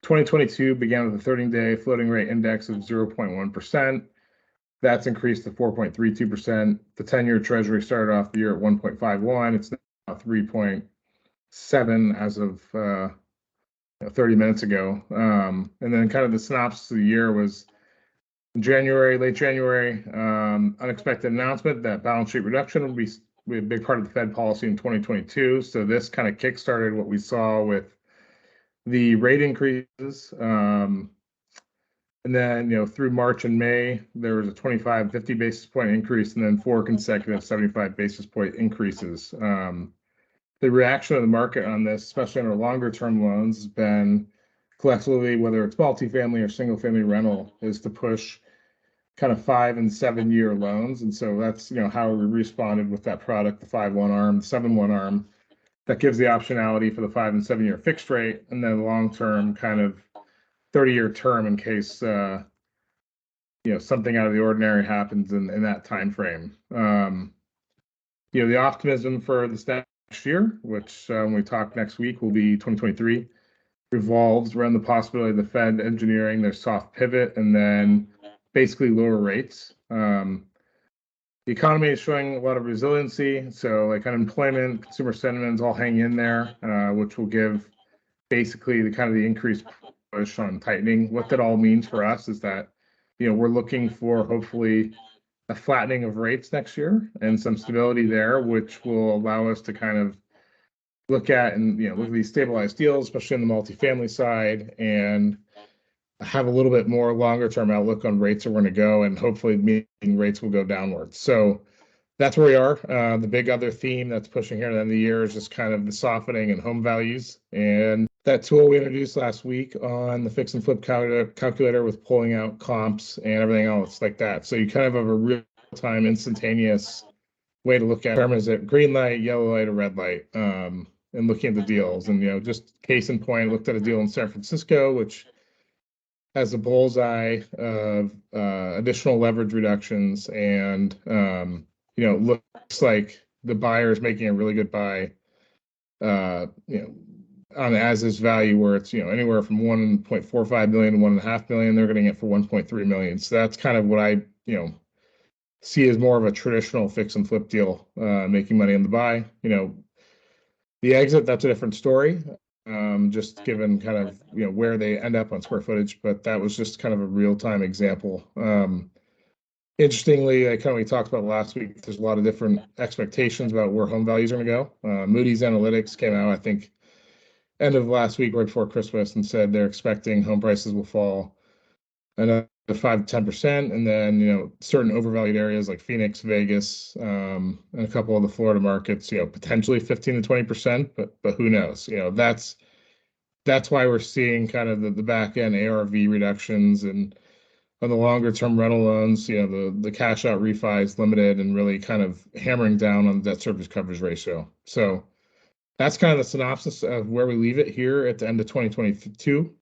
2022 began with a 30-day floating rate index of 0.1%. That's increased to 4.32%. The 10-year Treasury started off the year at 1.51. It's now 3.7 as of 30 minutes ago. And then kind of the synopsis of the year was January, late January, unexpected announcement that balance sheet reduction would be a big part of the Fed policy in 2022. So this kind of kickstarted what we saw with the rate increases. And then, through March and May, there was a 25, 50 basis point increase, and then 4 consecutive 75 basis point increases. The reaction of the market on this, especially on our longer term loans, has been collectively, whether it's multifamily or single family rental, is to push kind of 5 and 7 year loans. And so that's, how we responded with that product, the 5/1 ARM, 7/1 ARM, that gives the optionality for the 5 and 7 year fixed rate, and then long term kind of 30-year term in case something out of the ordinary happens in that time frame. The optimism for this next year, which when we talk next week will be 2023, revolves around the possibility of the Fed engineering their soft pivot and then basically lower rates. The economy is showing a lot of resiliency, so like unemployment, consumer sentiment is all hanging in there, which will give basically the increased push on tightening. What that all means for us is that, we're looking for hopefully a flattening of rates next year and some stability there, which will allow us to kind of look at these stabilized deals, especially on the multifamily side, and have a little bit more longer term outlook on rates are going to go, and hopefully meaning rates will go downwards. So that's where we are. The big other theme that's pushing here at the end of the year is just kind of the softening in home values. And that tool we introduced last week on the fix and flip calculator with pulling out comps and everything else like that. So you kind of have a real-time instantaneous way to look at is it green light, yellow light, or red light, and looking at the deals. And, just case in point, looked at a deal in San Francisco, which has a bullseye of additional leverage reductions, and looks like the buyer is making a really good buy, on as is value, where it's, anywhere from 1.45 million to 1.5 million, they're getting it for 1.3 million. So that's kind of what I, see as more of a traditional fix and flip deal, making money on the buy. The exit, that's a different story, just given kind of, where they end up on square footage, but that was just kind of a real-time example. Interestingly, we talked about last week, there's a lot of different expectations about where home values are going to go. Moody's Analytics came out, I think, end of last week, right before Christmas, and said they're expecting home prices will fall another 5 to 10%, and then certain overvalued areas like Phoenix, Vegas, and a couple of the Florida markets, potentially 15 to 20%, but who knows? That's why we're seeing kind of the back end ARV reductions, and on the longer term rental loans, the cash out refi is limited and really kind of hammering down on the debt service coverage ratio. So that's kind of the synopsis of where we leave it here at the end of 2022.